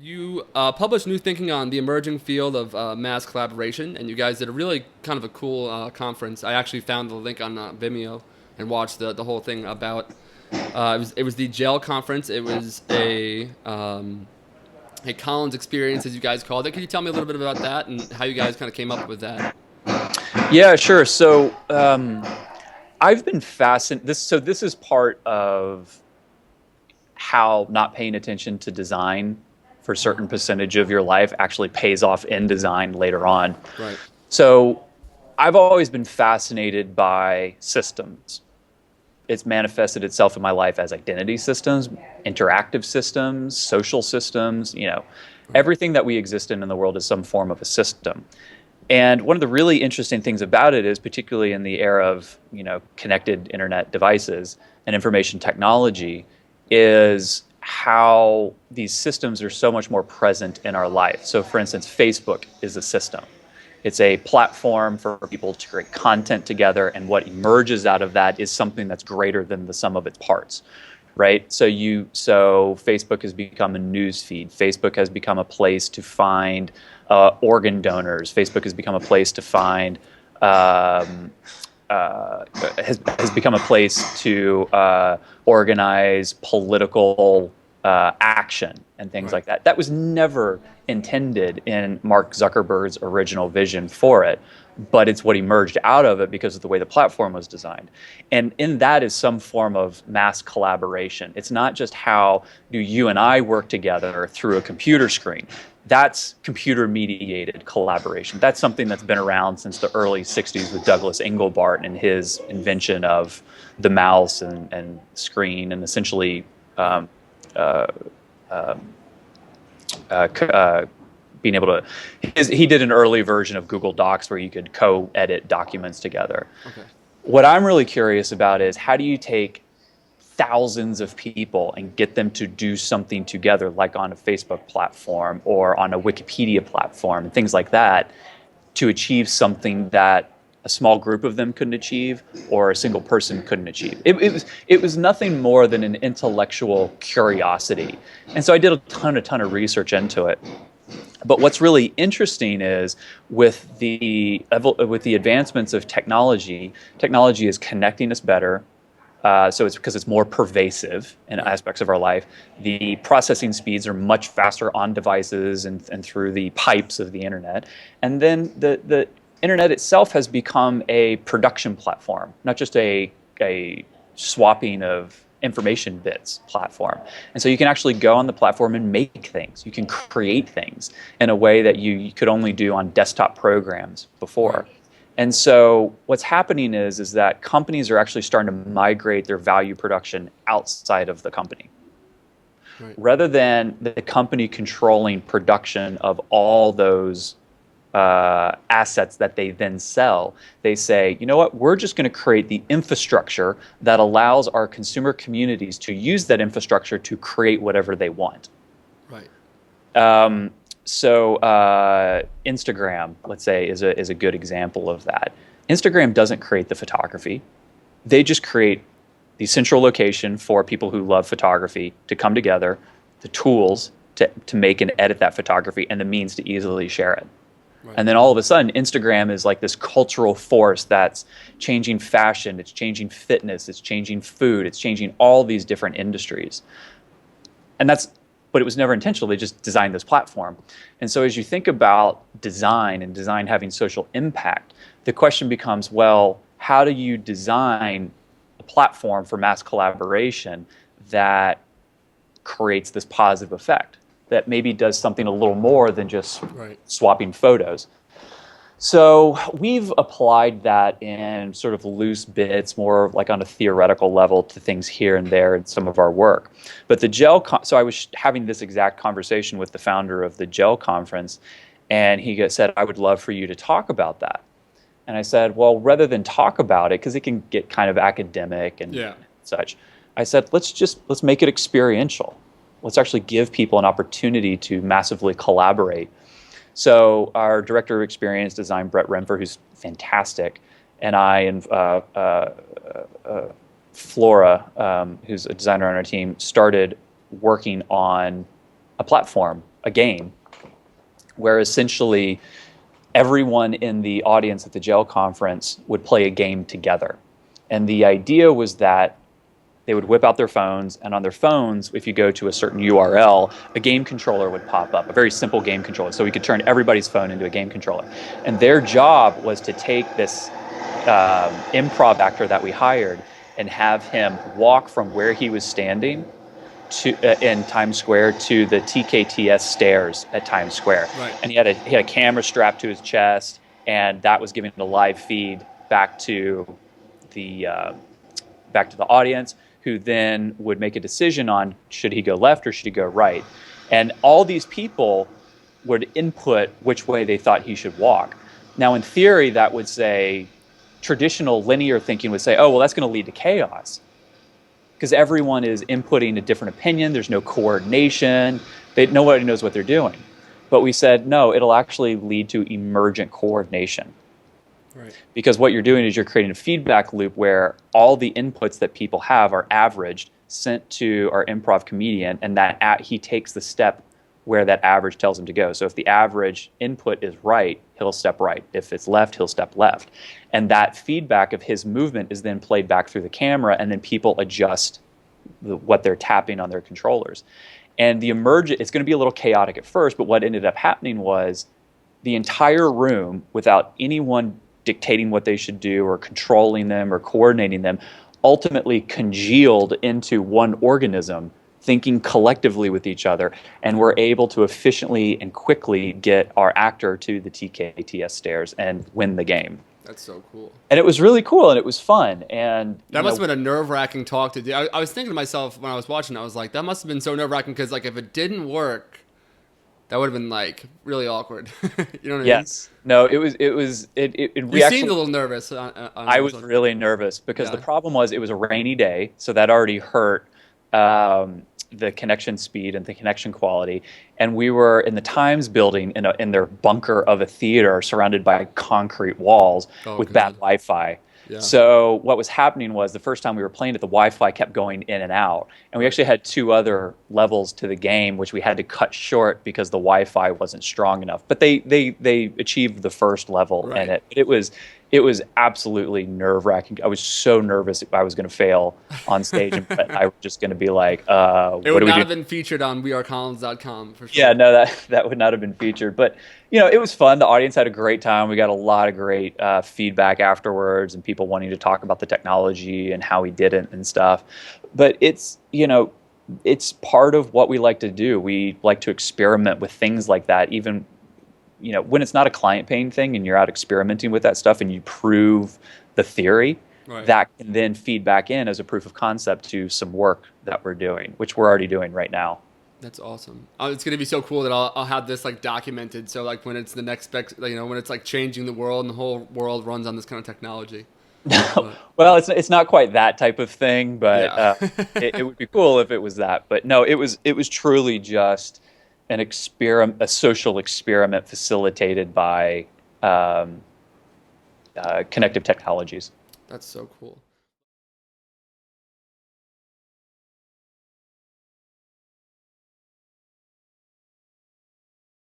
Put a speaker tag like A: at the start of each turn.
A: You published new thinking on the emerging field of mass collaboration, and you guys did a really kind of a cool conference. I actually found the link on Vimeo and watched the whole thing about. It was the Gel conference. It was a Collins experience, as you guys called it. Could you tell me a little bit about that and how you guys kind of came up with that?
B: Yeah, sure. I've been fascinated. This is part of how not paying attention to design for a certain percentage of your life actually pays off in design later on.
A: Right.
B: So I've always been fascinated by systems. It's manifested itself in my life as identity systems, interactive systems, social systems.
A: Right.
B: Everything that we exist in the world is some form of a system. And one of the really interesting things about it is, particularly in the era of connected internet devices and information technology, is how these systems are so much more present in our life. So, for instance, Facebook is a system. It's a platform for people to create content together, and what emerges out of that is something that's greater than the sum of its parts, right? So Facebook has become a news feed. Facebook has become a place to find organ donors. Facebook has become a place to find has become a place to organize political action and things
A: Right.
B: like that. That was never intended in Mark Zuckerberg's original vision for it, but it's what emerged out of it because of the way the platform was designed. And in that is some form of mass collaboration. It's not just how do you and I work together through a computer screen. That's computer mediated collaboration. That's something that's been around since the early 60s with Douglas Engelbart and his invention of the mouse and screen and essentially
A: Right.
B: um, uh, being able to. He did an early version of Google Docs where you could co-edit documents together.
A: Okay.
B: What I'm really curious about is how do you take thousands of people and get them to do something together, like on a Facebook platform or on a Wikipedia platform and things like that, to achieve something that a small group of them couldn't achieve or a single person couldn't achieve. It was nothing more than an intellectual curiosity. And so I did a ton of research into it. But what's really interesting is with the advancements of technology, technology is connecting us better. So it's because it's more pervasive in
A: Right.
B: aspects of our life. The processing speeds are much faster on devices and through the pipes of the internet. And then the internet itself has become a production platform, not just a swapping of information bits platform. And so you can actually go on the platform and make things. You can create things in a way that you could only do on desktop programs
A: Right.
B: before. And so what's happening is that companies are actually starting to migrate their value production outside of the company.
A: Right.
B: Rather than the company controlling production of all those assets that they then sell, they say, you know what, we're just going to create the infrastructure that allows our consumer communities to use that infrastructure to create whatever they want.
A: Right.
B: Um, so Instagram, let's say, is a good example of that. Instagram doesn't create the photography. They just create the central location for people who love photography to come together, the tools to make and edit that photography, and the means to easily share it.
A: Right.
B: And then all of a sudden, Instagram is like this cultural force that's changing fashion, it's changing fitness, it's changing food, it's changing all these different industries. And but it was never intentional. They just designed this platform. And so as you think about design and design having social impact, the question becomes, well, how do you design a platform for mass collaboration that creates this positive effect, that maybe does something a little more than just
A: Right.
B: swapping photos? So we've applied that in sort of loose bits, more like on a theoretical level, to things here and there in some of our work. But so I was having this exact conversation with the founder of the Gel conference, and he said, I would love for you to talk about that. And I said, well, rather than talk about it, because it can get kind of academic and
A: Yeah.
B: such, I said, let's make it experiential. Let's actually give people an opportunity to massively collaborate. So our director of experience design, Brett Renfer, who's fantastic, and I and Flora, who's a designer on our team, started working on a platform a game where essentially everyone in the audience at the jail conference would play a game together. And the idea was that they would whip out their phones, and on their phones, if you go to a certain URL, a game controller would pop up, a very simple game controller. So we could turn everybody's phone into a game controller. And their job was to take this improv actor that we hired and have him walk from where he was standing in Times Square to the TKTS stairs at Times Square.
A: Right.
B: And he had a camera strapped to his chest, and that was giving the live feed back to the audience, who then would make a decision on should he go left or should he go right. And all these people would input which way they thought he should walk. Now, in theory, that would say, traditional linear thinking would say, oh, well, that's going to lead to chaos, because everyone is inputting a different opinion. There's no coordination. Nobody knows what they're doing. But we said, no, it'll actually lead to emergent coordination.
A: Right.
B: Because what you're doing is you're creating a feedback loop where all the inputs that people have are averaged, sent to our improv comedian, and that he takes the step where that average tells him to go. So if the average input is right, he'll step right. If it's left, he'll step left. And that feedback of his movement is then played back through the camera, and then people adjust what they're tapping on their controllers. And it's going to be a little chaotic at first, but what ended up happening was the entire room, without anyone dictating what they should do or controlling them or coordinating them, ultimately congealed into one organism, thinking collectively with each other, and we're able to efficiently and quickly get our actor to the TKTS stairs and win the game.
A: That's so cool.
B: And it was really cool, and it was fun. And
A: that must have been a nerve-wracking talk to do. I was thinking to myself when I was watching, I was like, that must have been so nerve-wracking, because like if it didn't work, that would have been like really awkward. You know what I mean?
B: Yes. No, it was.
A: You seemed a little nervous.
B: I was really nervous because the problem was it was a rainy day, so that already hurt the connection speed and the connection quality. And we were in the Times building in their bunker of a theater surrounded by concrete walls with bad Wi-Fi. Yeah. So what was happening was the first time we were playing it, the Wi-Fi kept going in and out. And we actually had 2 other levels to the game, which we had to cut short because the Wi-Fi wasn't strong enough. But they achieved the first level in it. It was absolutely nerve-wracking. I was so nervous I was going to fail on stage, and I was just going to be like,
A: it would not have been featured on wearecollins.com for sure.
B: Yeah, no, that would not have been featured. But, it was fun. The audience had a great time. We got a lot of great feedback afterwards, and people wanting to talk about the technology and how we did it and stuff. But it's part of what we like to do. We like to experiment with things like that, even when it's not a client paying thing and you're out experimenting with that stuff and you prove the theory, that can then feed back in as a proof of concept to some work that we're doing, which we're already doing right now.
A: That's awesome. It's going to be so cool that I'll have this like documented. So like when it's the next, when it's like changing the world and the whole world runs on this kind of technology.
B: Well, it's not quite that type of thing, but it would be cool if it was that. But no, it was truly just a social experiment facilitated by Connective Technologies.
A: That's so cool.